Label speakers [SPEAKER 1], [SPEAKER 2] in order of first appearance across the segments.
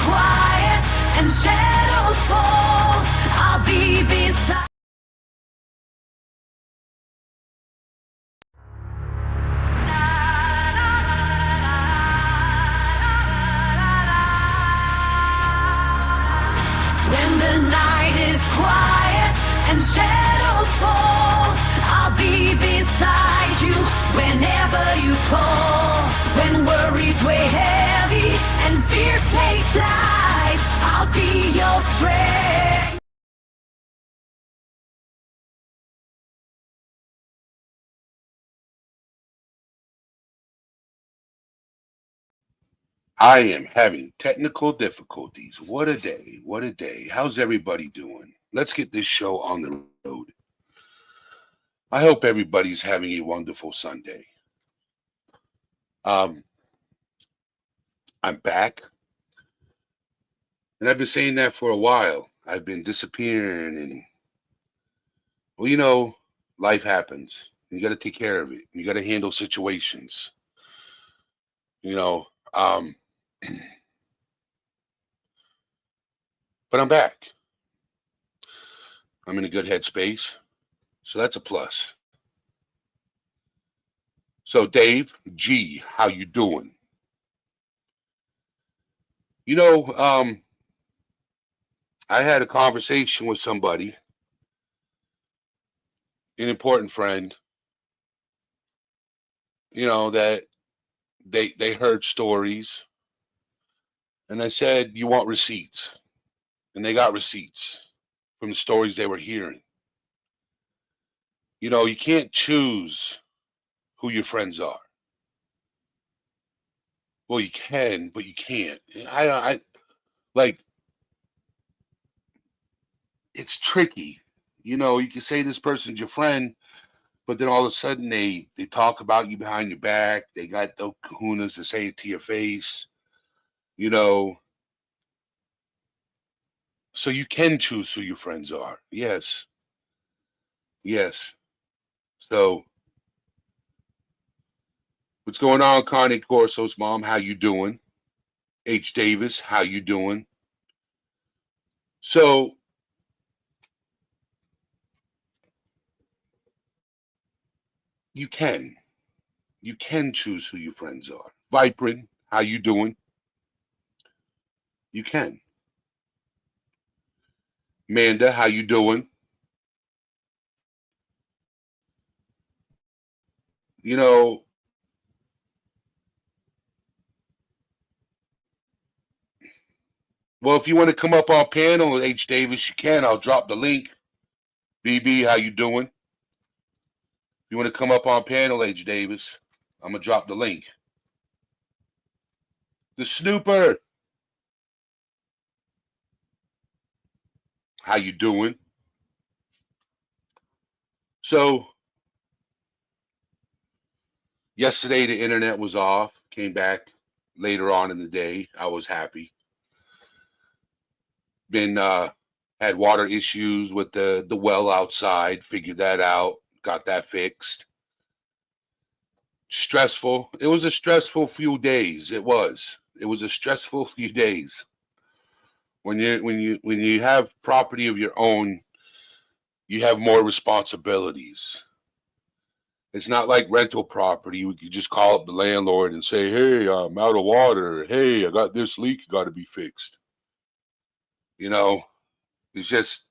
[SPEAKER 1] quiet and shadows fall, I'll be beside. When the night is quiet and shadows fall, I'll be beside you whenever you call. When worries weigh heavy and fears take flight, I'll be your strength.
[SPEAKER 2] I am having technical difficulties. What a day. What a day. How's everybody doing? Let's get this show on the road. I hope everybody's having a wonderful Sunday. I'm back. And I've been saying that for a while. I've been disappearing and, well, you know, life happens. You got to take care of it. You got to handle situations. You know, but I'm back. I'm in a good headspace. So that's a plus. So Dave G, how you doing? You know, I had a conversation with somebody, an important friend, you know, that they heard stories. And I said, you want receipts? And they got receipts from the stories they were hearing. You know, you can't choose who your friends are. Well, you can, but you can't. I like, it's tricky. You know, you can say this person's your friend, but then all of a sudden they talk about you behind your back. They got the kahunas to say it to your face. You know, so you can choose who your friends are. Yes. Yes. So what's going on, Connie Corso's mom? How you doing? H. Davis, how you doing? So you can choose who your friends are. Vibrant, how you doing? You can. Manda, how you doing? You know, well, if you want to come up on panel with H. Davis, you can. I'll drop the link. BB, how you doing? If you want to come up on panel, H. Davis, I'm going to drop the link. The Snooper, how you doing? So, yesterday the internet was off. Came back later on in the day. I was happy. Been had water issues with the well outside. Figured that out. Got that fixed. Stressful. It was a stressful few days. It was a stressful few days. When you have property of your own, you have more responsibilities. It's not like rental property. We could just call up the landlord and say, hey, I'm out of water. Hey, I got this leak got to be fixed. You know, it's just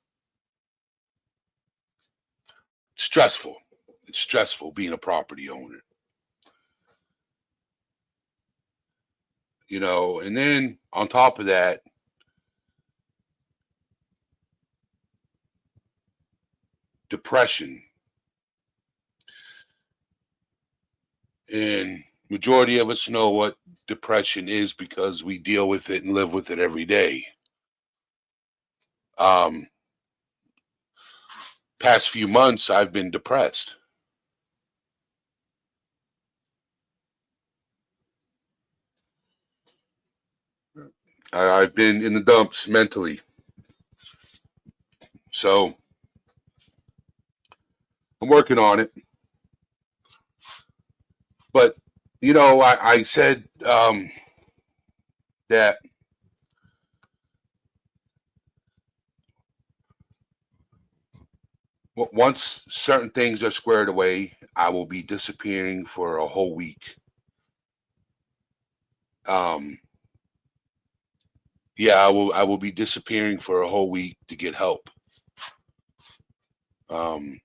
[SPEAKER 2] stressful. It's stressful being a property owner. You know, and then on top of that, depression. And majority of us know what depression is because we deal with it and live with it every day. Past few months, I've been depressed. I've been in the dumps mentally. So I'm working on it. But, you know, I said that once certain things are squared away, I will be disappearing for a whole week. Um, yeah, I will be disappearing for a whole week to get help. Um,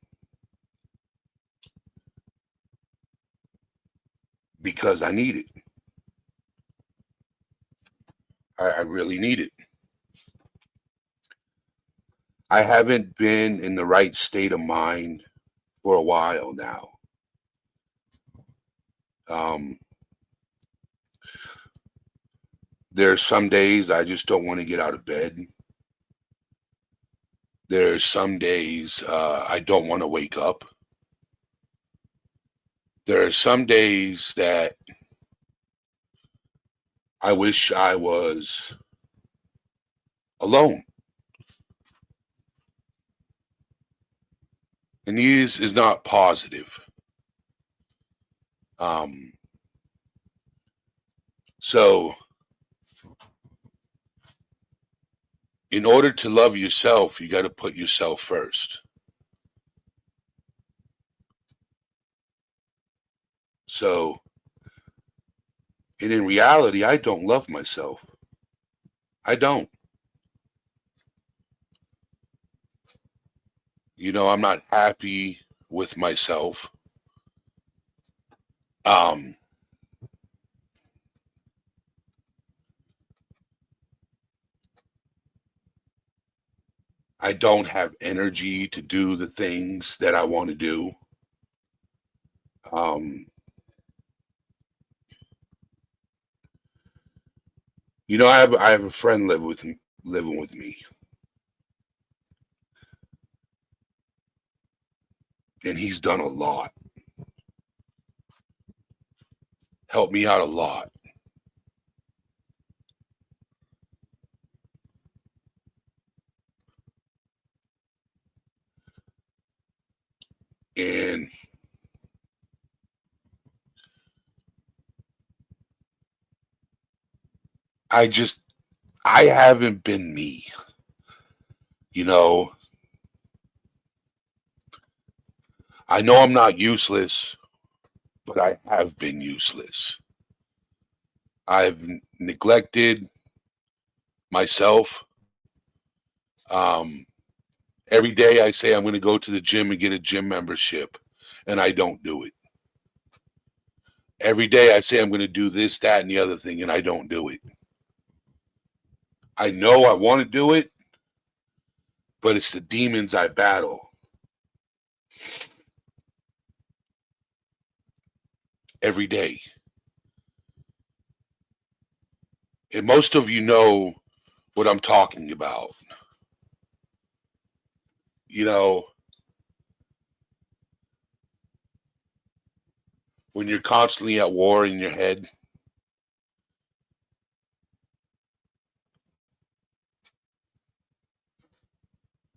[SPEAKER 2] because I need it. I really need it. I haven't been in the right state of mind for a while now. Um, there's some days I just don't want to get out of bed. There's some days I don't want to wake up. There are some days that I wish I was alone. And these is not positive. Um, so, in order to love yourself, you got to put yourself first. So, and in reality, I don't love myself. I don't. I'm not happy with myself. Um, I don't have energy to do the things that I want to do. Um, I have a friend living with me, and he's done a lot, helped me out a lot. And I haven't been me. You know, I know I'm not useless, but I have been useless. I've neglected myself. Um, every day I say I'm going to go to the gym and get a gym membership, and I don't do it. Every day I say I'm going to do this, that, and the other thing, and I don't do it. I know I want to do it, but it's the demons I battle every day. And most of you know what I'm talking about. You know, when you're constantly at war in your head.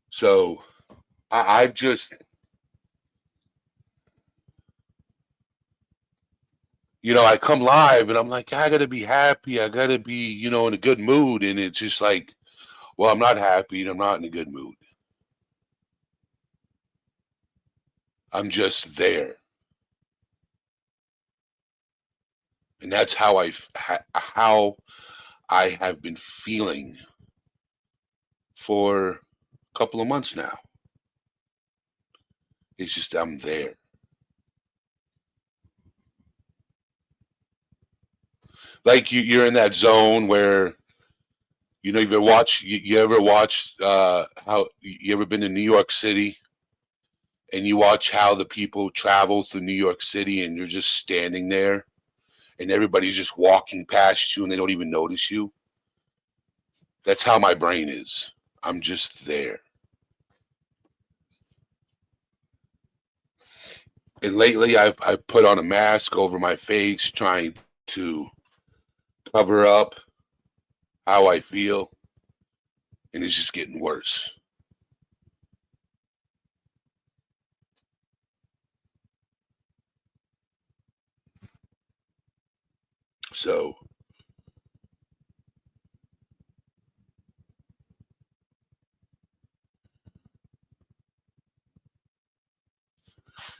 [SPEAKER 2] So I've just, I come live and I'm like, I gotta be happy. I gotta be, in a good mood. And it's just like, well, I'm not happy and I'm not in a good mood. I'm just there. And that's how I have been feeling for a couple of months now. It's just I'm there. Like you're in that zone where you ever watch how you ever been to New York City and you watch how the people travel through New York City and you're just standing there and everybody's just walking past you and they don't even notice you. That's how my brain is. I'm just there. And lately I've put on a mask over my face trying to cover up how I feel, and it's just getting worse. So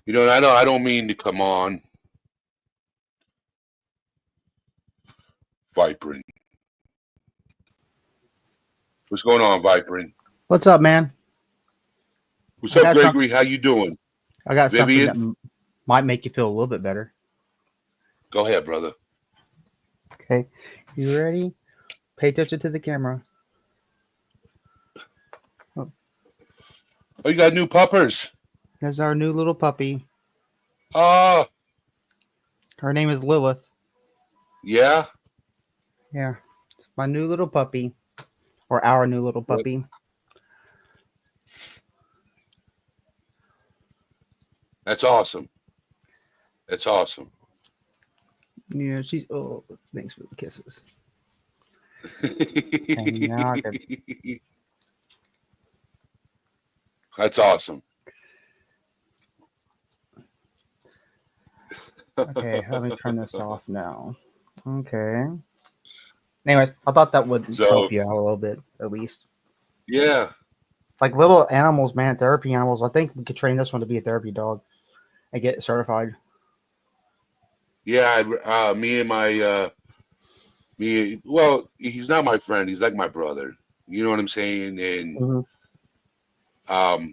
[SPEAKER 2] You know, I don't mean to come on Vipering. What's going on, Vipering?
[SPEAKER 3] What's up, man?
[SPEAKER 2] What's
[SPEAKER 3] I
[SPEAKER 2] up,
[SPEAKER 3] got some.
[SPEAKER 2] Gregory? How you doing?
[SPEAKER 3] I got something that
[SPEAKER 2] Vivian?
[SPEAKER 3] might make you feel a little bit better.
[SPEAKER 2] Go ahead, brother.
[SPEAKER 3] Okay, you ready? Pay attention to the camera. Oh,
[SPEAKER 2] Oh, you got new puppers.
[SPEAKER 3] there's our new little puppy.
[SPEAKER 2] Oh,
[SPEAKER 3] Her name is Lilith.
[SPEAKER 2] yeah.
[SPEAKER 3] Yeah, it's my new little puppy, or our new little
[SPEAKER 2] What?
[SPEAKER 3] puppy.
[SPEAKER 2] That's awesome. That's awesome.
[SPEAKER 3] Yeah, she's. Oh, thanks for the kisses. And now I can.
[SPEAKER 2] That's awesome.
[SPEAKER 3] Okay, let me turn this off now. Okay. Anyways, I thought that would
[SPEAKER 2] So,
[SPEAKER 3] help you out a little bit, at least.
[SPEAKER 2] yeah.
[SPEAKER 3] Like little animals, man, therapy animals. I think we could train this one to be a therapy dog and get certified.
[SPEAKER 2] Yeah, me and my well, he's not my friend, he's like my brother. You know what I'm saying? And
[SPEAKER 3] Mm-hmm.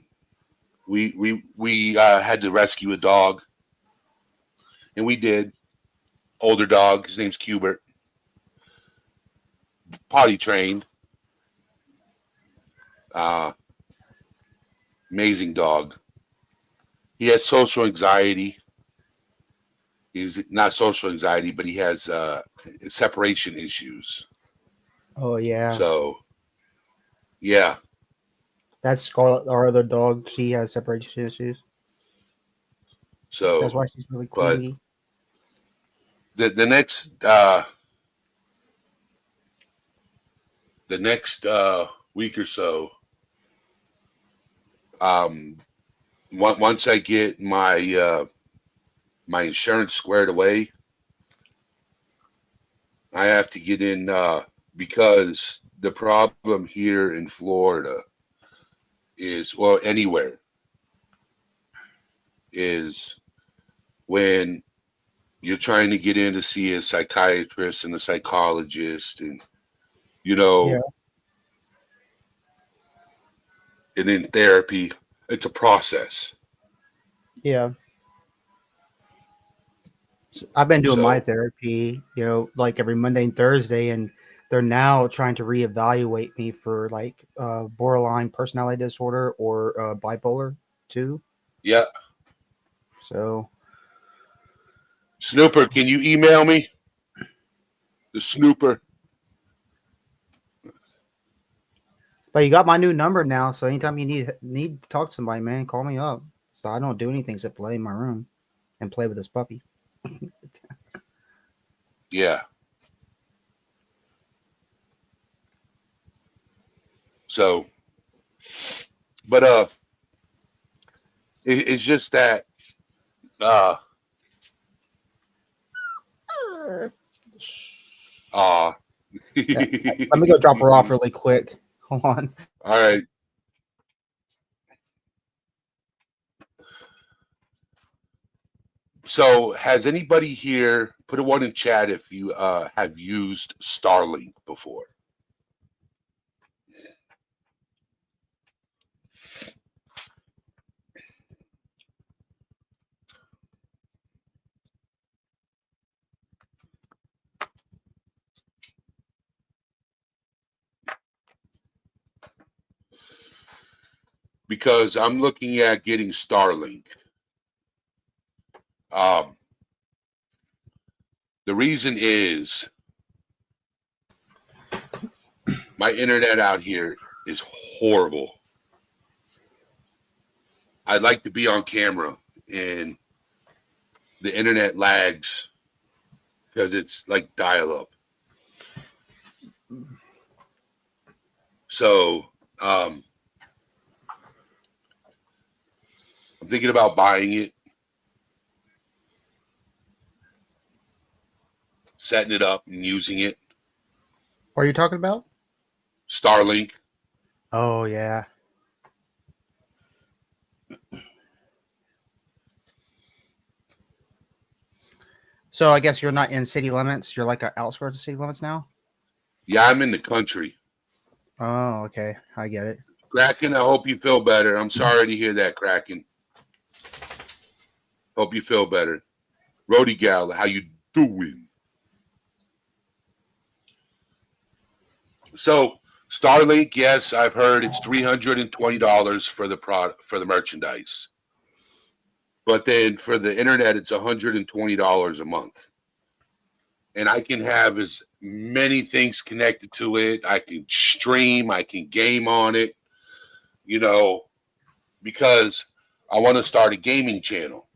[SPEAKER 2] we had to rescue a dog, and we did. Older dog, his name's Cubert. Potty trained. Amazing dog. He has social anxiety. He's not social anxiety, but he has separation issues.
[SPEAKER 3] Oh yeah,
[SPEAKER 2] So, yeah.
[SPEAKER 3] that's Scarlet, our other dog. She has separation issues. That's
[SPEAKER 2] So,
[SPEAKER 3] why she's really
[SPEAKER 2] but
[SPEAKER 3] clingy.
[SPEAKER 2] the next week or so, once I get my my insurance squared away, I have to get in because the problem here in Florida is, well, anywhere, is when you're trying to get in to see a psychiatrist and a psychologist, and you know,
[SPEAKER 3] Yeah,
[SPEAKER 2] and in therapy, it's a process.
[SPEAKER 3] yeah. I've been doing my
[SPEAKER 2] So
[SPEAKER 3] therapy, like every Monday and Thursday, and they're now trying to reevaluate me for like borderline personality disorder or bipolar too.
[SPEAKER 2] yeah,
[SPEAKER 3] So,
[SPEAKER 2] Snooper, can you email me the Snooper?
[SPEAKER 3] but you got my new number now, so anytime you need to talk to somebody, man, call me up. So I don't do anything except play in my room and play with this puppy.
[SPEAKER 2] Yeah. So, but it's just that uh uh
[SPEAKER 3] Yeah. Let me go drop her off really quick. Hold on.
[SPEAKER 2] all right. So, has anybody here put a one in chat if you have used Starlink before? Because I'm looking at getting Starlink. Um, the reason is my internet out here is horrible. I'd like to be on camera, and the internet lags because it's like dial up. So I'm thinking about buying it, setting it up, and using it.
[SPEAKER 3] What are you talking about?
[SPEAKER 2] Starlink.
[SPEAKER 3] Oh yeah. So I guess you're not in city limits. You're like outskirts of city limits now.
[SPEAKER 2] Yeah, I'm in the country.
[SPEAKER 3] Oh, okay, I get it.
[SPEAKER 2] Kraken, I hope you feel better. I'm sorry to hear that, Kraken. Hope you feel better. Rody Gal, how you doing? So Starlink, yes, I've heard it's $320 for the product for the merchandise. But then for the internet, it's $120 a month. And I can have as many things connected to it. I can stream, I can game on it, because I want to start a gaming channel.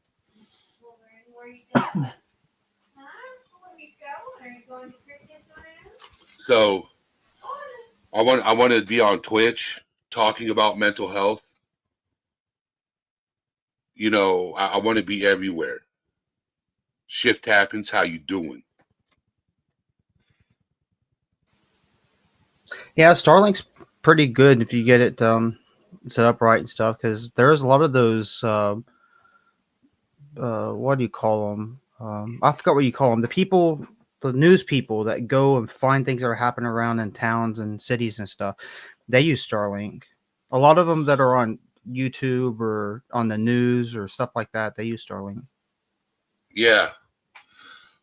[SPEAKER 2] So I want to be on Twitch talking about mental health. I want to be everywhere. Shift happens. How you doing?
[SPEAKER 3] Yeah, Starlink's pretty good if you get it set up right and stuff. Because there's a lot of those. What do you call them? I forgot what you call them. The people, the news people that go and find things that are happening around in towns and cities and stuff. They use Starlink. A lot of them that are on YouTube or on the news or stuff like that, they use Starlink.
[SPEAKER 2] Yeah.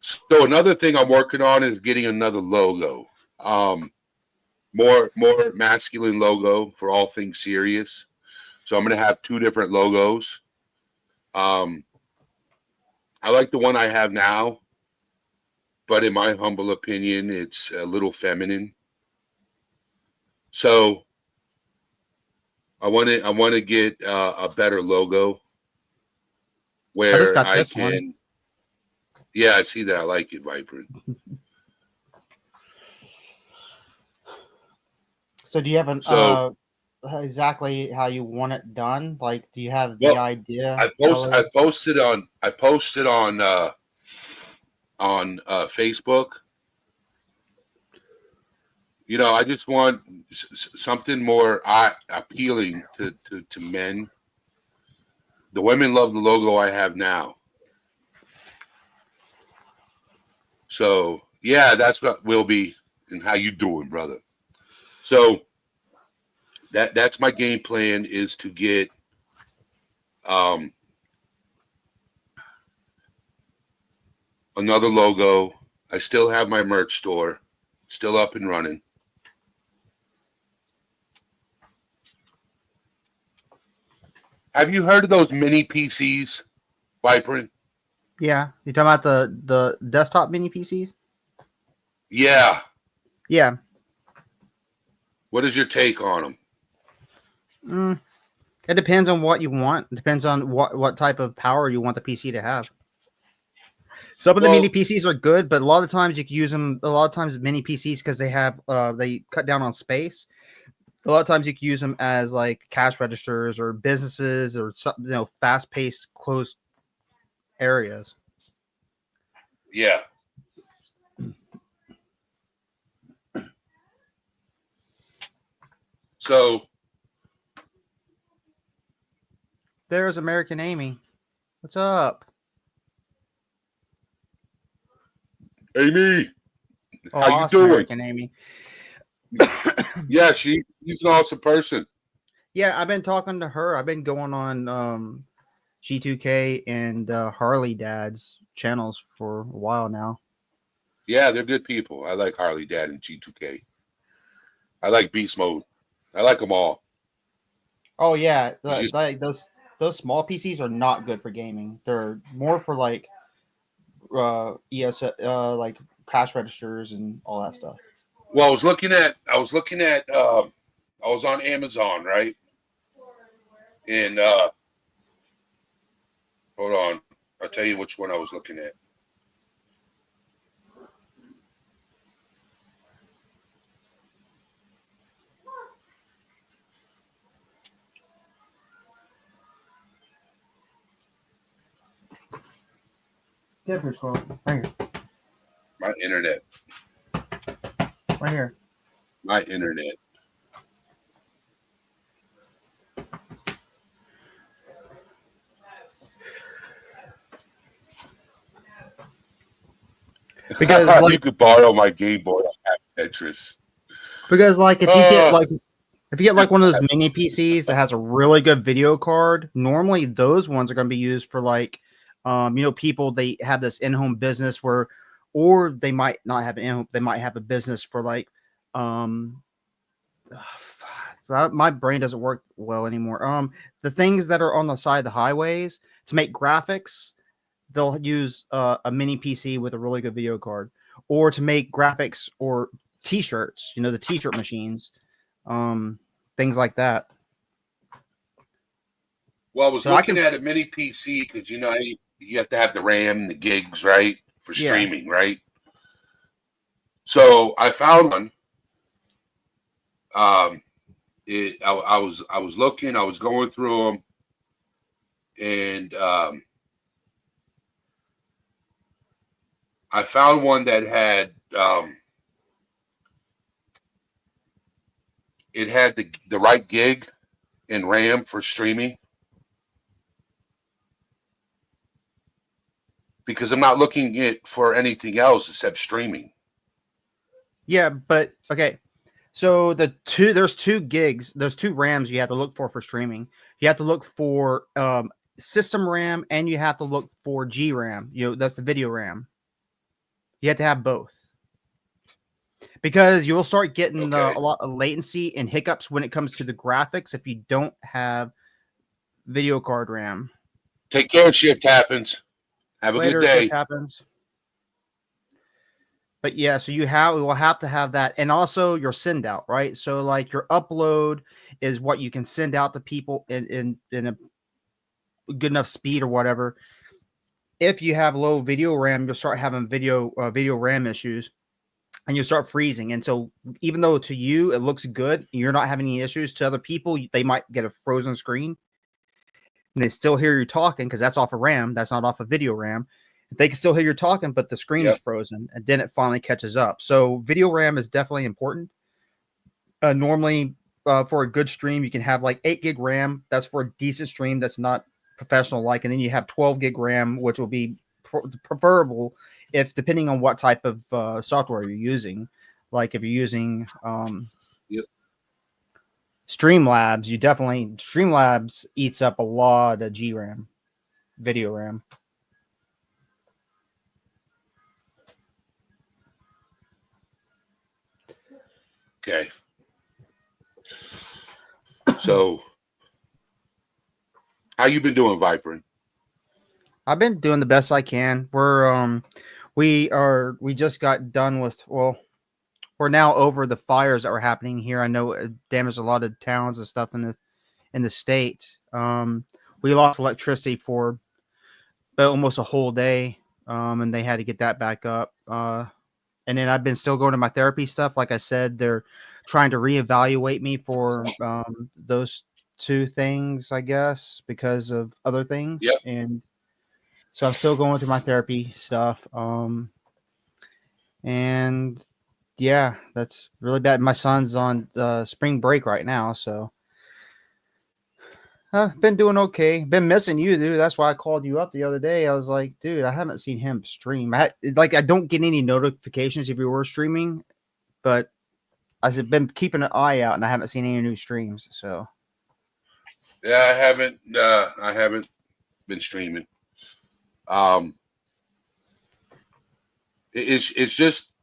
[SPEAKER 2] So another thing I'm working on is getting another logo. More masculine logo for all things serious. So I'm going to have 2 different logos. I like the one I have now, but in my humble opinion, it's a little feminine. So I want to get a better logo
[SPEAKER 3] I just
[SPEAKER 2] where
[SPEAKER 3] got
[SPEAKER 2] I
[SPEAKER 3] this
[SPEAKER 2] can.
[SPEAKER 3] one.
[SPEAKER 2] Yeah, I see that. I like it, Vibrant.
[SPEAKER 3] So do you have an exactly how you want it done? Like, do you have the idea?
[SPEAKER 2] I posted on Facebook. I just want something more appealing to men. The women love the logo I have now. So yeah, that's what will be. And how you doing, brother? So that's my game plan, is to get another logo. I still have my merch store, still up and running. Have you heard of those mini PCs, Vibrant?
[SPEAKER 3] Yeah, you talking about the desktop mini PCs?
[SPEAKER 2] Yeah.
[SPEAKER 3] Yeah.
[SPEAKER 2] What is your take on them?
[SPEAKER 3] It depends on what you want. It depends on what type of power you want the PC to have. Some of the mini PCs are good, but a lot of times you can use them. A lot of times mini PCs, because they cut down on space. A lot of times you can use them as like cash registers or businesses or fast paced closed areas.
[SPEAKER 2] Yeah. So
[SPEAKER 3] there's American Amy. What's up?
[SPEAKER 2] Amy,
[SPEAKER 3] Oh,
[SPEAKER 2] how you
[SPEAKER 3] awesome,
[SPEAKER 2] doing?
[SPEAKER 3] American Amy.
[SPEAKER 2] Yeah, she's an awesome person.
[SPEAKER 3] Yeah, I've been talking to her. I've been going on G2K and Harley Dad's channels for a while now.
[SPEAKER 2] Yeah, they're good people. I like Harley Dad and G2K. I like Beast Mode. I like them all.
[SPEAKER 3] Oh yeah, like those small PCs are not good for gaming. They're more for like like cash registers and all that stuff.
[SPEAKER 2] Well, I was looking at I was on Amazon, right? And hold on, I'll tell you which one I was looking at.
[SPEAKER 3] Right here.
[SPEAKER 2] My internet.
[SPEAKER 3] Right here.
[SPEAKER 2] My internet.
[SPEAKER 3] Because
[SPEAKER 2] You
[SPEAKER 3] like
[SPEAKER 2] could borrow my Game Boy. I have Tetris.
[SPEAKER 3] if you get
[SPEAKER 2] Uh,
[SPEAKER 3] one of those mini PCs that has a really good video card, normally those ones are going to be used for like, people they have this in-home business where, or they might not have an in-home, they might have a business for like, um, my brain doesn't work well anymore. The things that are on the side of the highways to make graphics, they'll use a mini PC with a really good video card, or to make graphics or t-shirts, the t-shirt machines, um, things like that.
[SPEAKER 2] well, I was
[SPEAKER 3] So I
[SPEAKER 2] looking
[SPEAKER 3] can,
[SPEAKER 2] at a mini PC because you have to have the RAM, the gigs, right, for
[SPEAKER 3] yeah,
[SPEAKER 2] streaming, right? So I found one. Um, I was looking, I was going through them, and I found one that had it had the right gig and RAM for streaming, because I'm not looking it for anything else except streaming.
[SPEAKER 3] yeah, but okay. So there's 2 gigs, there's 2 RAMs you have to look for streaming. You have to look for system RAM, and you have to look for GRAM. That's the video RAM. You have to have both, because you'll start getting
[SPEAKER 2] Okay.
[SPEAKER 3] a lot of latency and hiccups when it comes to the graphics if you don't have video card RAM.
[SPEAKER 2] Take care, shift happens. Have a good
[SPEAKER 3] Later, shift
[SPEAKER 2] day.
[SPEAKER 3] happens. But yeah, so will have to have that, and also your send out, right? So like your upload is what you can send out to people in a good enough speed or whatever. If you have low video RAM, you'll start having video RAM issues, and you start freezing. And so even though to you it looks good, you're not having any issues. To other people, they might get a frozen screen, and they still hear you talking because that's off of RAM. That's not off of video RAM. They can still hear you talking, but the screen is
[SPEAKER 2] Yep.
[SPEAKER 3] frozen, and then it finally catches up. So video RAM is definitely important. Normally, for a good stream, you can have like 8 gig RAM. That's for a decent stream that's not professional like, and then you have 12 gig RAM, which will be preferable if depending on what type of software you're using. Like if you're using
[SPEAKER 2] Yep.
[SPEAKER 3] Streamlabs, Streamlabs eats up a lot of GRAM, video RAM.
[SPEAKER 2] Okay. So, how you been doing, Viper?
[SPEAKER 3] I've been doing the best I can. We just got done with, well, we're now over the fires that were happening here. I know it damaged a lot of towns and stuff in the state. We lost electricity for almost a whole day, and they had to get that back up. And then I've been still going to my therapy stuff. Like I said, they're trying to reevaluate me for those 2 things, I guess, because of other things.
[SPEAKER 2] Yep.
[SPEAKER 3] And so I'm still going through my therapy stuff. And yeah, that's really bad. My son's on spring break right now, so I've been doing okay. Been missing you, dude. That's why I called you up the other day. I was like, dude, I haven't seen him stream. I don't get any notifications if you were streaming, but I've been keeping an eye out, and I haven't seen any new streams. So
[SPEAKER 2] Yeah, I haven't been streaming. It's just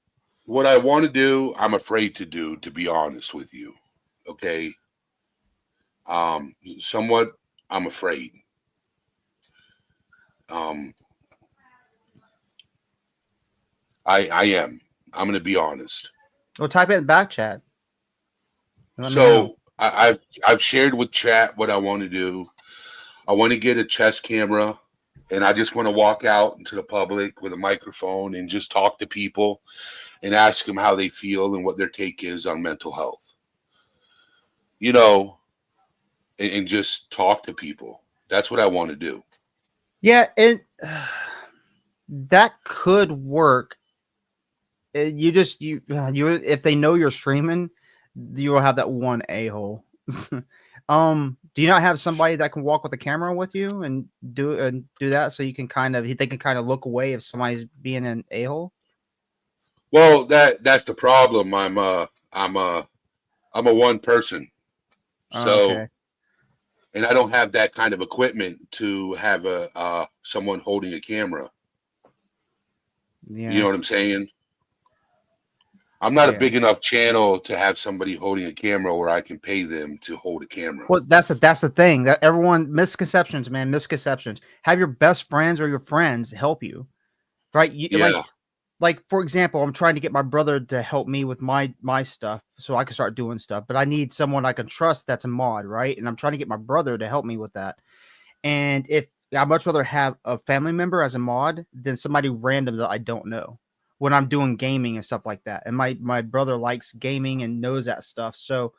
[SPEAKER 2] what I want to do. I'm afraid to do, to be honest with you. Okay. Somewhat, I'm afraid. I am. I'm going to be honest.
[SPEAKER 3] well, type it in back chat. Let me know.
[SPEAKER 2] So I've shared with chat what I want to do. I want to get a chest camera, and I just want to walk out into the public with a microphone and just talk to people and ask them how they feel and what their take is on mental health. And just talk to people. That's what I want to do.
[SPEAKER 3] Yeah, that could work. You if they know you're streaming, you will have that one a-hole. Do you not have somebody that can walk with the camera with you and do that, so you can they can kind of look away if somebody's being an a-hole?
[SPEAKER 2] Well, that's the problem. I'm a one person. So,
[SPEAKER 3] Okay.
[SPEAKER 2] and I don't have that kind of equipment to have a someone holding a camera. You
[SPEAKER 3] Yeah.
[SPEAKER 2] know what I'm saying? I'm not a
[SPEAKER 3] Yeah.
[SPEAKER 2] big enough channel to have somebody holding a camera where I can pay them to hold a camera.
[SPEAKER 3] Well, that's the thing that everyone misconceptions, man, misconceptions. Have your best friends or your friends help you, right?
[SPEAKER 2] Yeah.
[SPEAKER 3] Like for example, I'm trying to get my brother to help me with my stuff so I can start doing stuff, but I need someone I can trust that's a mod, right? And I'm trying to get my brother to help me with that. And if I'd much rather have a family member as a mod than somebody random that I don't know when I'm doing gaming and stuff like that. And my brother likes gaming and knows that stuff, so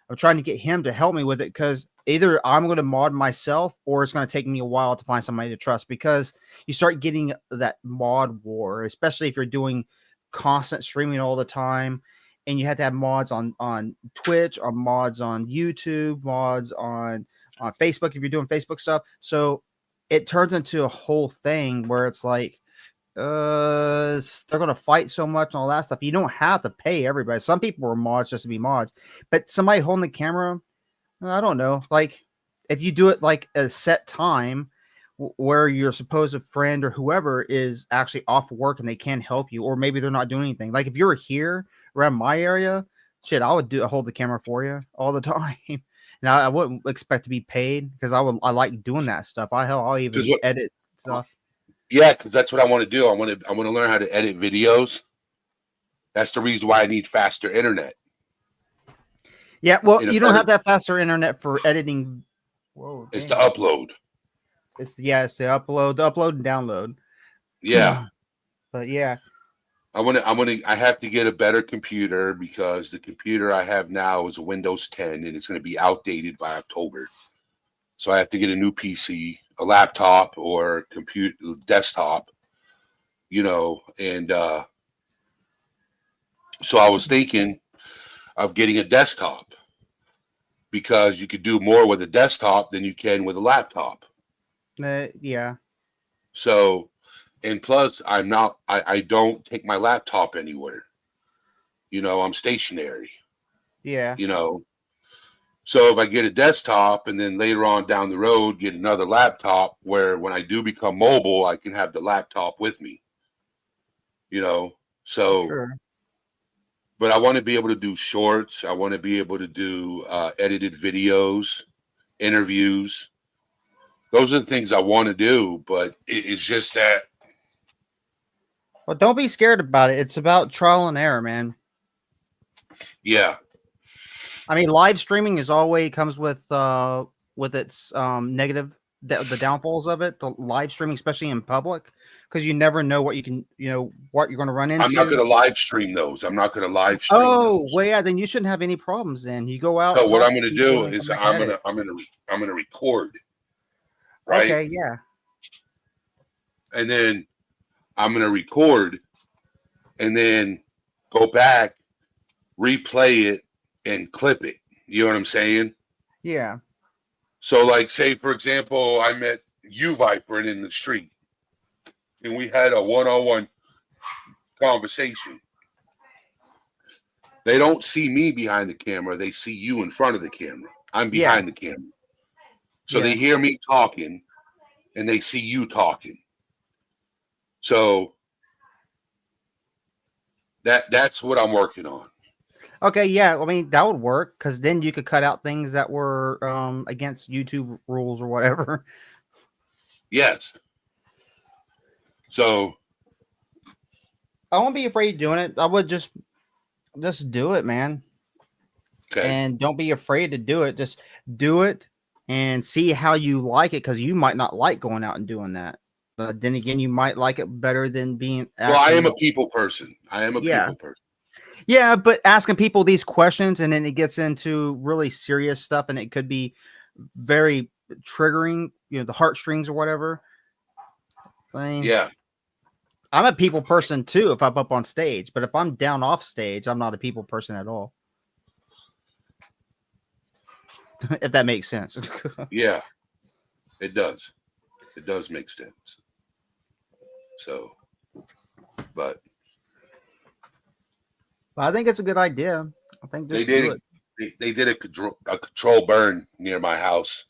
[SPEAKER 3] I'm trying to get him to help me with it because either I'm going to mod myself or it's going to take me a while to find somebody to trust because you start getting that mod war, especially if you're doing constant streaming all the time and you have to have mods on Twitch or mods on YouTube, mods on Facebook if you're doing Facebook stuff. So it turns into a whole thing where it's like they're gonna fight so much and all that stuff. You don't have to pay everybody. Some people are mods just to be mods, but somebody holding the camera, I don't know. Like if you do it like a set time where your supposed friend or whoever is actually off work and they can help you, or maybe they're not doing anything. Like if you're here around my area, shit, I would hold the camera for you all the time. Now I wouldn't expect to be paid because I like doing that stuff. I'll
[SPEAKER 2] Because
[SPEAKER 3] even
[SPEAKER 2] what?
[SPEAKER 3] edit stuff.
[SPEAKER 2] Yeah, because that's what I want to do. I want to learn how to edit videos. That's the reason why I need faster internet.
[SPEAKER 3] Yeah, well,
[SPEAKER 2] In a
[SPEAKER 3] you don't
[SPEAKER 2] better,
[SPEAKER 3] have that faster internet for editing. Whoa,
[SPEAKER 2] it's to
[SPEAKER 3] damn.
[SPEAKER 2] upload.
[SPEAKER 3] It's the upload and download.
[SPEAKER 2] Yeah,
[SPEAKER 3] But yeah,
[SPEAKER 2] I have to get a better computer because the computer I have now is a Windows 10 and it's going to be outdated by October. So I have to get a new PC, a laptop or computer desktop, and so I was thinking of getting a desktop because you could do more with a desktop than you can with a laptop.
[SPEAKER 3] yeah,
[SPEAKER 2] So, and plus I don't take my laptop anywhere. I'm stationary,
[SPEAKER 3] yeah,
[SPEAKER 2] you know. So if I get a desktop and then later on down the road get another laptop where when I do become mobile, I can have the laptop with me, you know. So,
[SPEAKER 3] sure.
[SPEAKER 2] but I want to be able to do shorts. I want to be able to do edited videos, interviews. Those are the things I want to do, but it's just that,
[SPEAKER 3] Well, don't be scared about it. It's about trial and error, man.
[SPEAKER 2] yeah,
[SPEAKER 3] I mean, live streaming is always comes with its negative the downfalls of it. The live streaming, especially in public, because you never know what what you're going to run
[SPEAKER 2] I'm not
[SPEAKER 3] into.
[SPEAKER 2] going to live stream those. I'm not going to live stream
[SPEAKER 3] Oh,
[SPEAKER 2] those.
[SPEAKER 3] well, yeah, then you shouldn't have any problems. Then you go out,
[SPEAKER 2] So what
[SPEAKER 3] talk
[SPEAKER 2] I'm
[SPEAKER 3] to
[SPEAKER 2] going to
[SPEAKER 3] people,
[SPEAKER 2] do
[SPEAKER 3] and come
[SPEAKER 2] is
[SPEAKER 3] back and edit.
[SPEAKER 2] I'm going to record, right?
[SPEAKER 3] Okay, yeah,
[SPEAKER 2] And then I'm going to record and then go back, replay it, and clip it. You know what I'm saying?
[SPEAKER 3] yeah,
[SPEAKER 2] So, like, say for example, I met you, Viper, in the street, and we had a one-on-one conversation. They don't see me behind the camera; they see you in front of the camera. I'm
[SPEAKER 3] yeah,
[SPEAKER 2] behind the camera, so they
[SPEAKER 3] yeah.
[SPEAKER 2] hear me talking, and they see you talking. So that's what I'm working on.
[SPEAKER 3] Okay, yeah. I mean, that would work because then you could cut out things that were against YouTube rules or whatever.
[SPEAKER 2] Yes. So
[SPEAKER 3] I won't be afraid of doing it. I would just do it, man.
[SPEAKER 2] okay.
[SPEAKER 3] And don't be afraid to do it. Just do it and see how you like it because you might not like going out and doing that. But then again, you might like it better than being
[SPEAKER 2] Well, I am
[SPEAKER 3] actually.
[SPEAKER 2] a people person. I am a
[SPEAKER 3] Yeah,
[SPEAKER 2] people person.
[SPEAKER 3] yeah. But asking people these questions and then it gets into really serious stuff and it could be very triggering. The heartstrings or whatever. I mean,
[SPEAKER 2] Yeah.
[SPEAKER 3] I'm a people person too if I'm up on stage, but if I'm down off stage, I'm not a people person at all. If that makes sense.
[SPEAKER 2] Yeah. It does. It does make sense. So, but
[SPEAKER 3] But I think it's a good idea. I think
[SPEAKER 2] They
[SPEAKER 3] just do
[SPEAKER 2] did
[SPEAKER 3] it.
[SPEAKER 2] they did a control burn near my house,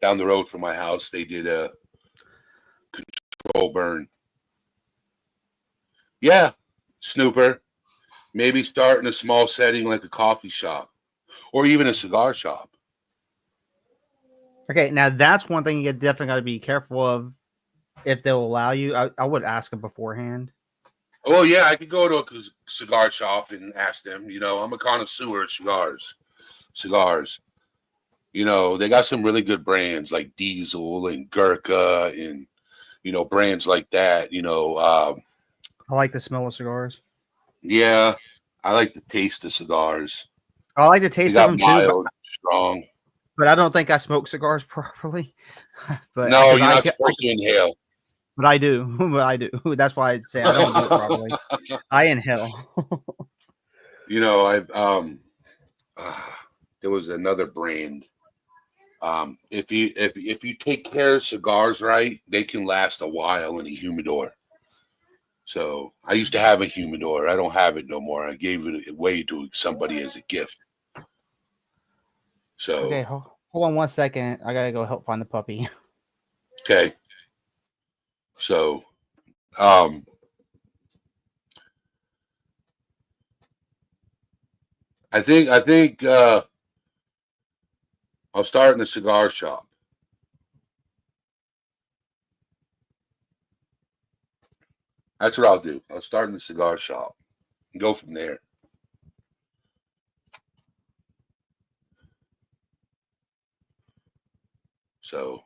[SPEAKER 2] down the road from my house. They did a control burn. Yeah, snooper. Maybe start in a small setting like a coffee shop or even a cigar shop.
[SPEAKER 3] Okay, now that's one thing you definitely got to be careful of if they'll allow you. I would ask them beforehand.
[SPEAKER 2] Oh yeah, I could go to a cigar shop and ask them. You know, I'm a connoisseur of cigars. Cigars. You know, they got some really good brands like Diesel and Gurkha and brands like that.
[SPEAKER 3] I like the smell of cigars.
[SPEAKER 2] Yeah, I like the taste of cigars.
[SPEAKER 3] I like the
[SPEAKER 2] They
[SPEAKER 3] taste of
[SPEAKER 2] got
[SPEAKER 3] them too,
[SPEAKER 2] mild, strong.
[SPEAKER 3] but I don't think I smoke cigars properly. But
[SPEAKER 2] No,
[SPEAKER 3] because
[SPEAKER 2] you're not supposed to inhale.
[SPEAKER 3] but I do, but I do. That's why I'd say I don't do it properly. I inhale.
[SPEAKER 2] I've uh, there was another brand. If you take care of cigars right, they can last a while in a humidor. So I used to have a humidor. I don't have it no more. I gave it away to somebody as a gift.
[SPEAKER 3] Okay,
[SPEAKER 2] So
[SPEAKER 3] hold on 1 second. I gotta go help find the puppy.
[SPEAKER 2] okay. So um I think I'll start in a cigar shop. That's what I'll do. I'll start in the cigar shop and go from there. So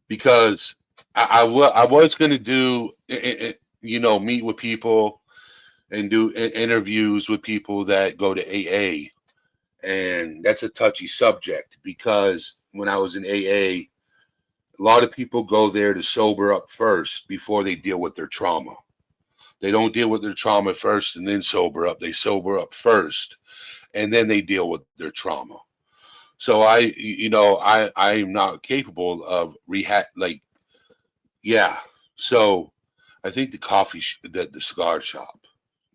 [SPEAKER 2] because I was going to do meet with people and do interviews with people that go to AA, and that's a touchy subject because when I was in AA, a lot of people go there to sober up first before they deal with their trauma. They don't deal with their trauma first and then sober up. They sober up first and then they deal with their trauma. So I'm not capable of rehab. Like, yeah. So I think the the cigar shop.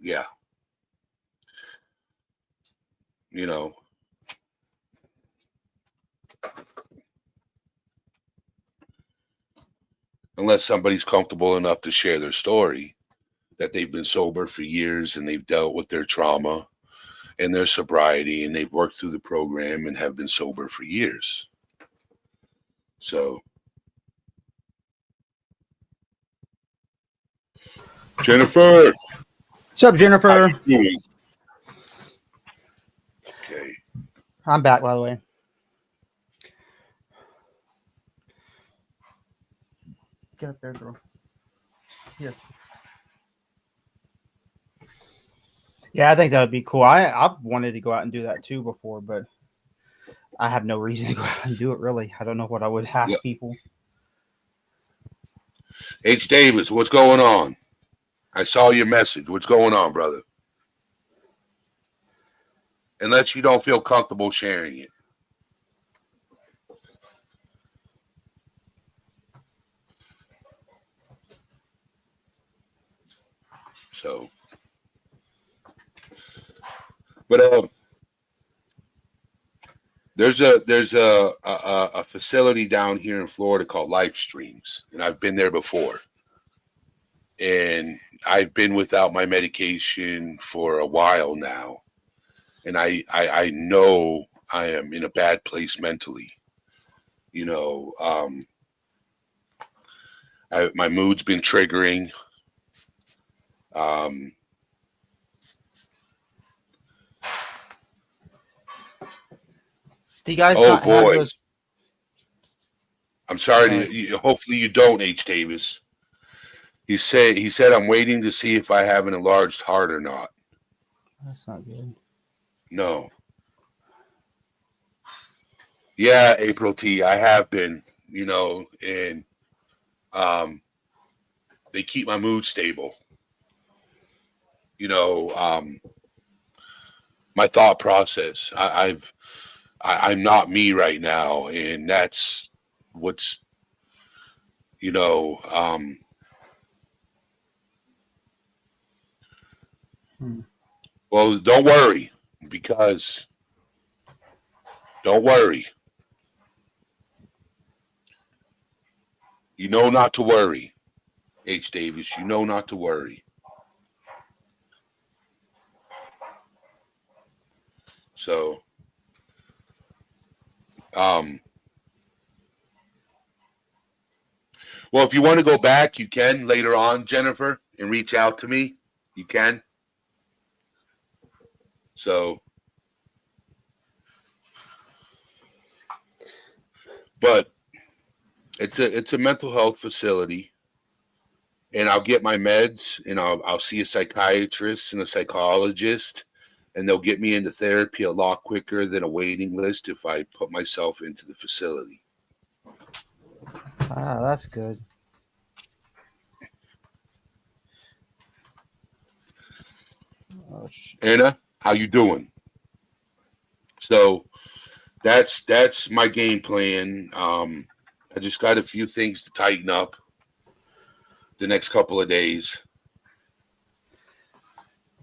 [SPEAKER 2] Yeah. You know, unless somebody's comfortable enough to share their story that they've been sober for years and they've dealt with their trauma and their sobriety and they've worked through the program and have been sober for years. So, Jennifer,
[SPEAKER 3] What's up,
[SPEAKER 2] how
[SPEAKER 3] Jennifer?
[SPEAKER 2] you doing? Okay.
[SPEAKER 3] I'm back, by the way. Get up there, girl. Here. Yeah, I think that would be cool. I've wanted to go out and do that too before, but I have no reason to go out and do it. Really, I don't know what I would ask
[SPEAKER 2] Yep.
[SPEAKER 3] people.
[SPEAKER 2] H. Davis, what's going on? I saw your message. What's going on, brother? Unless you don't feel comfortable sharing it. So, but there's a facility down here in Florida called Life Streams, and I've been there before. And I've been without my medication for a while now, and I know I am in a bad place mentally. My mood's been triggering.
[SPEAKER 3] Do you guys
[SPEAKER 2] Oh
[SPEAKER 3] not have
[SPEAKER 2] boy,
[SPEAKER 3] those?
[SPEAKER 2] I'm sorry. Hopefully you don't, H. Davis. He said I'm waiting to see if I have an enlarged heart or not.
[SPEAKER 3] That's not good.
[SPEAKER 2] No. Yeah, April T. I have been, and they keep my mood stable. My thought process. I'm not me right now, and that's what's Well, don't worry, because don't worry. You know not to worry, H. Davis. You know not to worry. So, well, if you want to go back, you can later on, Jennifer, and reach out to me. You can. So, but it's a mental health facility, and I'll get my meds, and I'll see a psychiatrist and a psychologist, and they'll get me into therapy a lot quicker than a waiting list if I put myself into the facility.
[SPEAKER 3] Ah, that's good. Oh,
[SPEAKER 2] Anna, how you doing? So that's my game plan. I just got a few things to tighten up the next couple of days,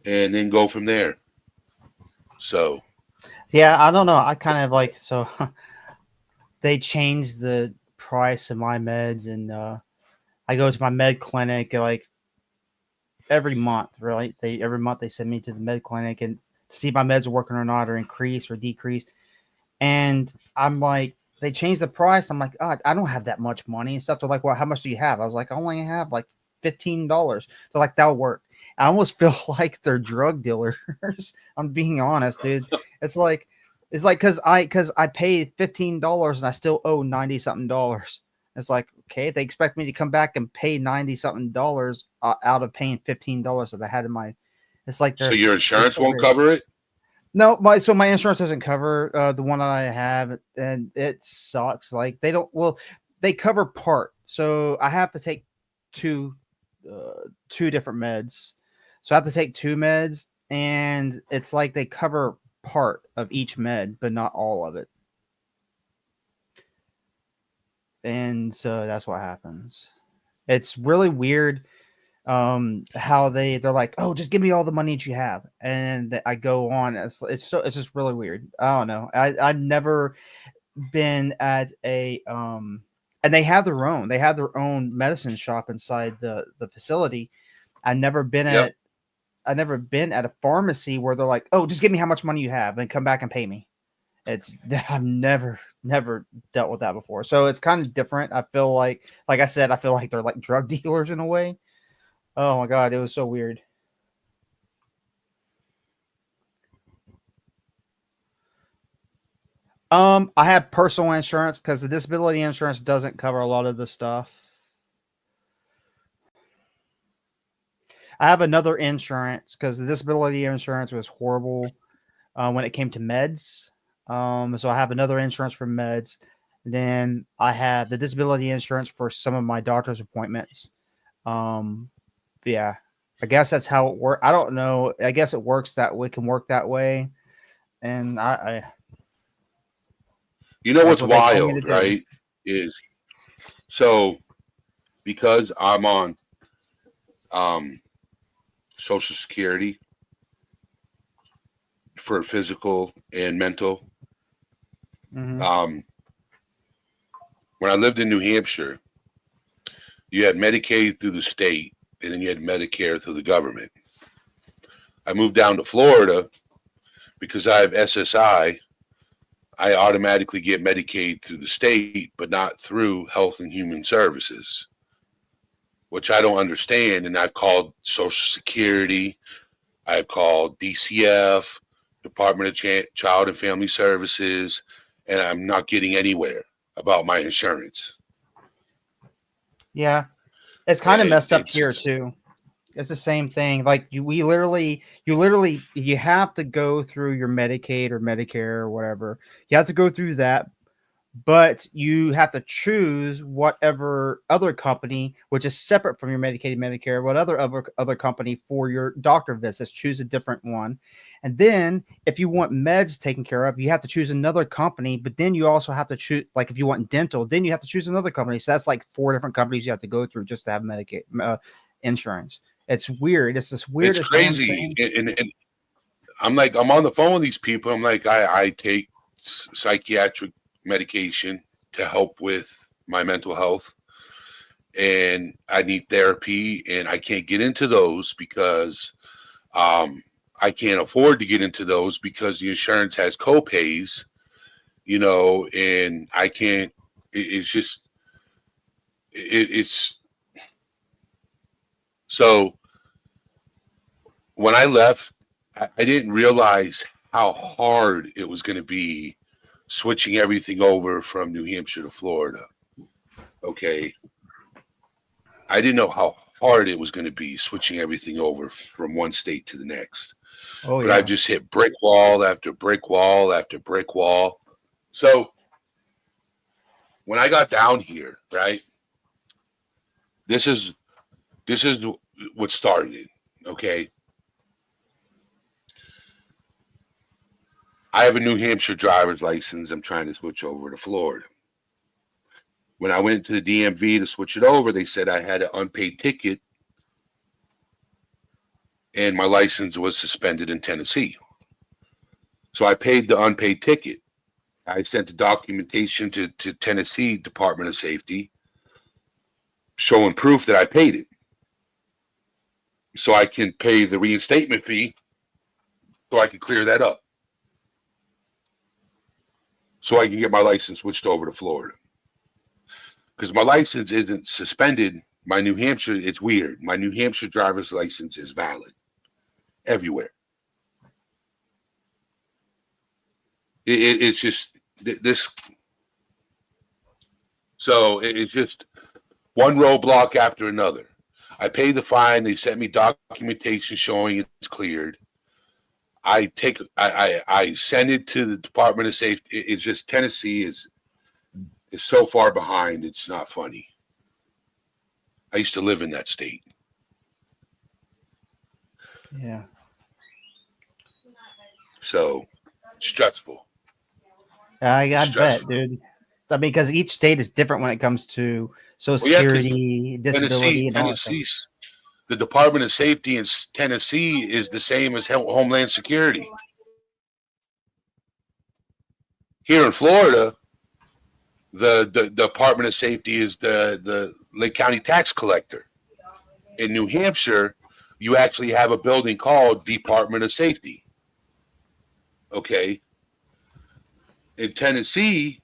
[SPEAKER 2] and then go from there. So
[SPEAKER 3] yeah, I don't know. I kind of like so they changed the price of my meds, and I go to my med clinic like every month, right? Every month they send me to the med clinic and see if my meds are working or not, or increase or decrease. And I'm like, they changed the price. I'm like, oh, I don't have that much money and stuff. They're like, well, how much do you have? I was like, I only have like $15. They're like, that'll work. I almost feel like they're drug dealers. I'm being honest, dude. It's like because I paid $15 and I still owe 90 something dollars. It's like, okay, they expect me to come back and pay 90 something dollars out of paying $15 that I had in my. It's like
[SPEAKER 2] so your insurance won't cover it?
[SPEAKER 3] No, my insurance doesn't cover the one that I have, and it sucks. Like they cover part, so I have to take two different meds. So I have to take two meds, and it's like they cover part of each med, but not all of it. And so that's what happens. It's really weird how they're like, oh, just give me all the money that you have, and I go on. It's just really weird. I don't know. I've never been at a and they have their own medicine shop inside the facility. I've never been
[SPEAKER 2] Yep.
[SPEAKER 3] at I've never been at a pharmacy where they're like, oh, just give me how much money you have and come back and pay me. I've never dealt with that before, so it's kind of different. I feel like I said, I feel like they're like drug dealers in a way. Oh my god, it was so weird. I have personal insurance because the disability insurance doesn't cover a lot of the stuff. I have another insurance because the disability insurance was horrible when it came to meds. So I have another insurance for meds. Then I have the disability insurance for some of my doctor's appointments. Yeah, I guess that's how it works. I don't know. I guess it works that way. Can work that way, and
[SPEAKER 2] You know
[SPEAKER 3] that's
[SPEAKER 2] what's
[SPEAKER 3] what they told me to
[SPEAKER 2] wild,
[SPEAKER 3] do.
[SPEAKER 2] right? Is so because I'm on Social Security for physical and mental.
[SPEAKER 3] Mhm.
[SPEAKER 2] When I lived in New Hampshire, you had Medicaid through the state, and then you had Medicare through the government. I moved down to Florida because I have SSI. I automatically get Medicaid through the state, but not through Health and Human Services, which I don't understand. And I've called Social Security, I've called DCF, Department of Child and Family Services, and I'm not getting anywhere about my insurance.
[SPEAKER 3] Yeah, it's kind of messed up here
[SPEAKER 2] It's
[SPEAKER 3] too. It's the same thing. Like you have to go through your Medicaid or Medicare or whatever. You have to go through that, but you have to choose whatever other company, which is separate from your Medicaid and Medicare, what other company for your doctor visits. Choose a different one, and then if you want meds taken care of, you have to choose another company. But then you also have to choose, like if you want dental, then you have to choose another company. So that's like four different companies you have to go through just to have Medicaid insurance. It's weird. It's this
[SPEAKER 2] It's
[SPEAKER 3] weirdest damn
[SPEAKER 2] crazy.
[SPEAKER 3] thing.
[SPEAKER 2] And I'm like, I'm on the phone with these people. I'm like, I take psychiatric medication to help with my mental health, and I need therapy, and I can't get into those because I can't afford to get into those because the insurance has co-pays, and I can't. It's just it's so when I left, I didn't realize how hard it was going to be switching everything over from New Hampshire to Florida. Okay. I didn't know how hard it was going to be switching everything over from one state to the next.
[SPEAKER 3] Oh
[SPEAKER 2] But I've
[SPEAKER 3] yeah.
[SPEAKER 2] just hit brick wall after brick wall after brick wall. So when I got down here, right, this is what started it. Okay. I have a New Hampshire driver's license. I'm trying to switch over to Florida. When I went to the DMV to switch it over, they said I had an unpaid ticket and my license was suspended in Tennessee. So I paid the unpaid ticket. I sent the documentation to Tennessee Department of Safety showing proof that I paid it. So I can pay the reinstatement fee so I can clear that up. So I can get my license switched over to Florida. Because my license isn't suspended. My New Hampshire, it's weird. My New Hampshire driver's license is valid everywhere. It's just this. So it's just one roadblock after another. I paid the fine. They sent me documentation showing it's cleared. I send it to the Department of Safety. It's just Tennessee is so far behind. It's not funny. I used to live in that state.
[SPEAKER 3] Yeah.
[SPEAKER 2] So stressful.
[SPEAKER 3] I bet,
[SPEAKER 2] Stressful.
[SPEAKER 3] dude. I mean, because each state is different when it comes to Social
[SPEAKER 2] Well, yeah, 'cause
[SPEAKER 3] Security, disability, and all that stuff.
[SPEAKER 2] Tennessee's the Department of Safety in Tennessee is the same as Homeland Security. Here in Florida, the Department of Safety is the Lake County tax collector. In New Hampshire, you actually have a building called Department of Safety. Okay. In Tennessee,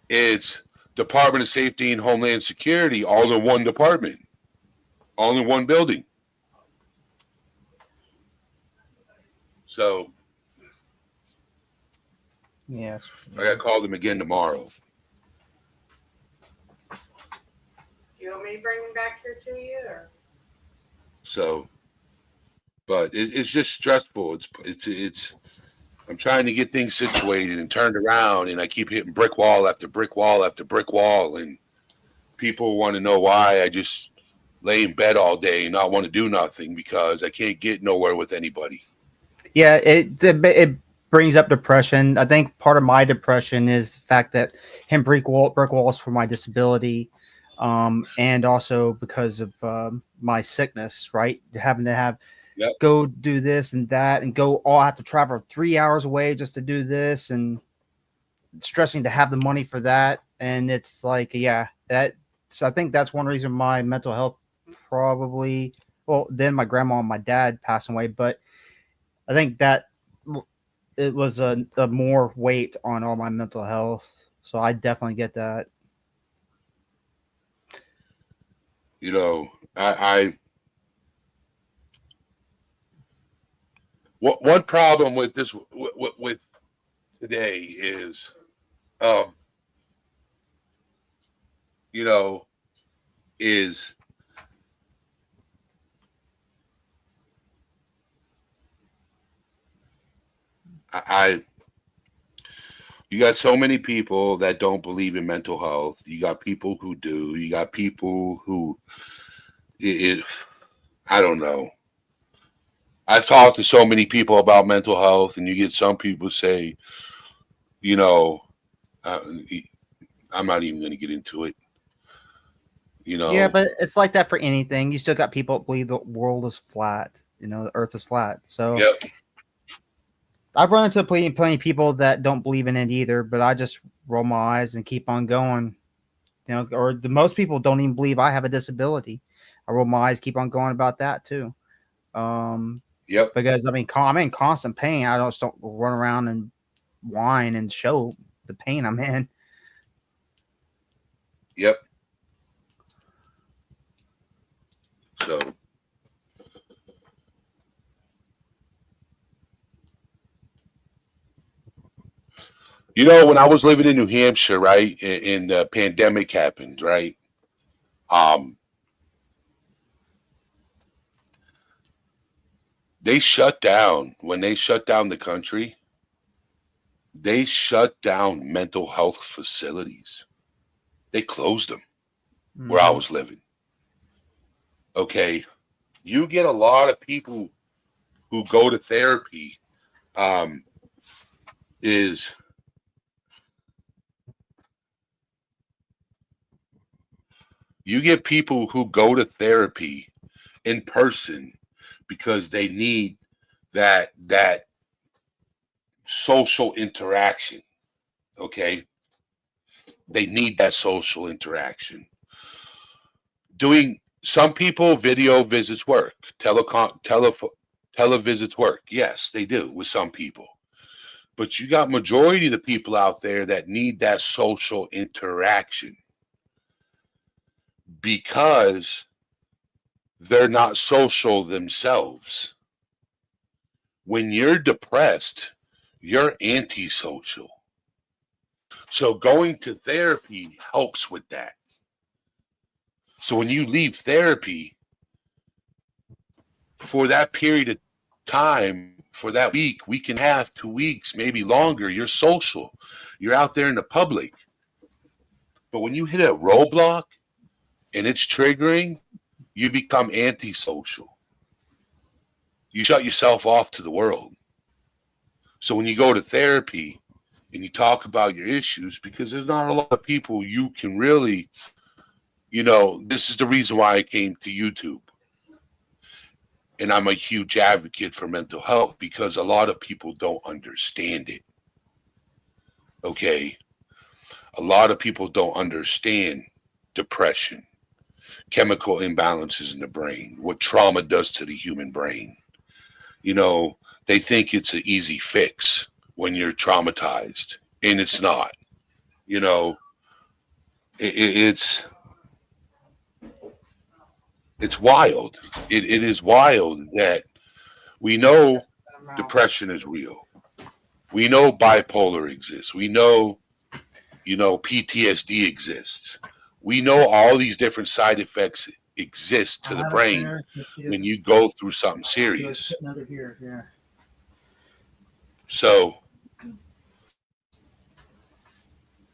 [SPEAKER 2] it's Department of Safety and Homeland Security, all in one department, all in one building. So
[SPEAKER 3] Yes.
[SPEAKER 2] I got to call them again tomorrow.
[SPEAKER 4] You want me to bring them back here to you, or?
[SPEAKER 2] So, but it's just stressful. It's. I'm trying to get things situated and turned around, and I keep hitting brick wall after brick wall after brick wall, and people want to know why I just lay in bed all day and not want to do nothing because I can't get nowhere with anybody.
[SPEAKER 3] Yeah, it brings up depression. I think part of my depression is the fact that brick walls for my disability, and also because of my sickness, right? Having to have go do this and that and go I have to travel 3 hours away just to do this, and stressing to have the money for that. And it's like, yeah, so I think that's one reason my mental health probably, well, then my grandma and my dad passing away, but I think that it was a more weight on all my mental health. So I definitely get that.
[SPEAKER 2] One problem with this with today is, is you got so many people that don't believe in mental health. You got people who do. You got people who I don't know. I've talked to so many people about mental health, and you get some people say, I'm not even going to get into it. You know.
[SPEAKER 3] Yeah, but it's like that for anything. You still got people that believe the world is flat. You know, the Earth is flat. So
[SPEAKER 2] Yep.
[SPEAKER 3] I've run into plenty of people that don't believe in it either. But I just roll my eyes and keep on going. You know, or the most people don't even believe I have a disability. I roll my eyes, keep on going about that too.
[SPEAKER 2] Yep.
[SPEAKER 3] Because I mean, I'm in constant pain. I don't run around and whine and show the pain I'm in.
[SPEAKER 2] Yep. So. You know, when I was living in New Hampshire, right, and the pandemic happened, right? They shut down when they shut down the country. They shut down mental health facilities. They closed them where I was living. Okay, you get a lot of people who go to therapy. Is you get people who go to therapy in person because they need that social interaction. Okay, they need that social interaction. Doing some people video visits work, televisits work. Yes, they do with some people. But you got majority of the people out there that need that social interaction because they're not social themselves. When you're depressed, you're antisocial. So going to therapy helps with that. So when you leave therapy for that period of time, for that week and a half, 2 weeks, maybe longer, you're social. You're out there in the public. But when you hit a roadblock and it's triggering, you become antisocial. You shut yourself off to the world. So when you go to therapy and you talk about your issues, because there's not a lot of people you can really, this is the reason why I came to YouTube. And I'm a huge advocate for mental health because a lot of people don't understand it. Okay. A lot of people don't understand depression, chemical imbalances in the brain, what trauma does to the human brain. They think it's an easy fix when you're traumatized, and it's not. It's wild. It is wild that we know depression is real. We know bipolar exists. We know, PTSD exists. We know all these different side effects exist to the brain when you go through something serious. So,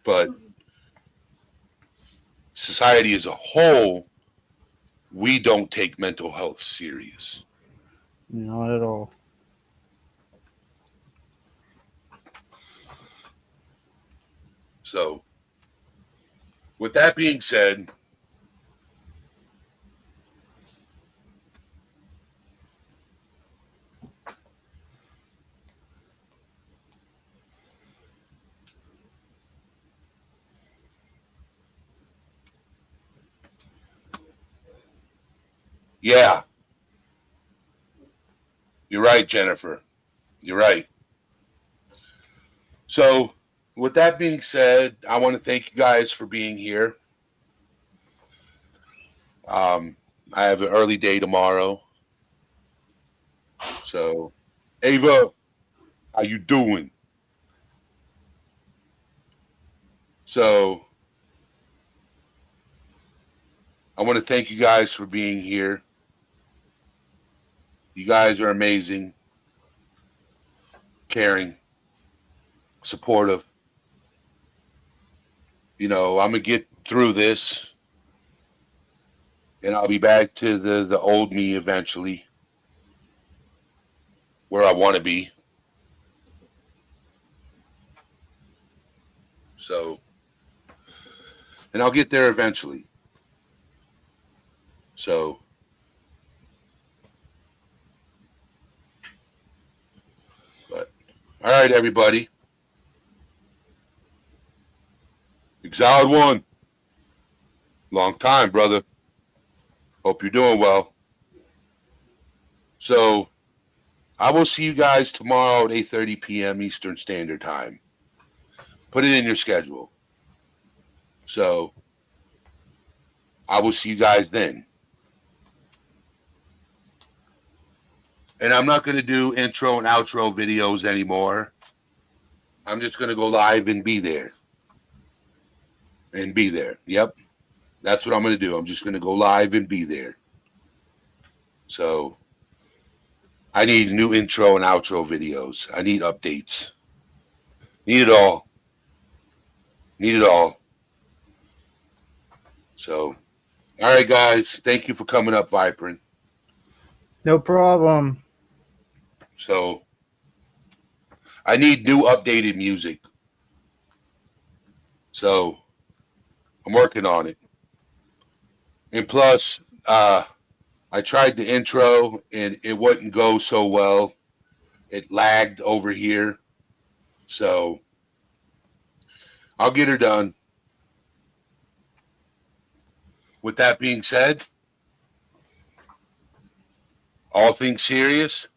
[SPEAKER 2] but society as a whole, we don't take mental health serious.
[SPEAKER 3] Not at all.
[SPEAKER 2] So, with that being said, yeah, you're right, Jennifer. You're right. So, with that being said, I want to thank you guys for being here. I have an early day tomorrow. So, Ava, how you doing? So, I want to thank you guys for being here. You guys are amazing, caring, supportive. I'm gonna get through this, and I'll be back to the old me eventually, where I want to be. So, and I'll get there eventually. So, but all right, everybody. Exiled One. Long time, brother. Hope you're doing well. So, I will see you guys tomorrow at 8:30 p.m. Eastern Standard Time. Put it in your schedule. So, I will see you guys then. And I'm not going to do intro and outro videos anymore. I'm just going to go live and be there. Yep. That's what I'm going to do. I'm just going to go live and be there. So, I need new intro and outro videos. I need updates. Need it all. Need it all. So, all right, guys. Thank you for coming up, Vibrant.
[SPEAKER 3] No problem.
[SPEAKER 2] So, I need new updated music. So, I'm working on it. And plus, I tried the intro and it wouldn't go so well. It lagged over here. So, I'll get her done. With that being said, all things serious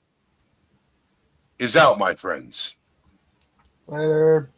[SPEAKER 2] is out, my friends.
[SPEAKER 3] Later.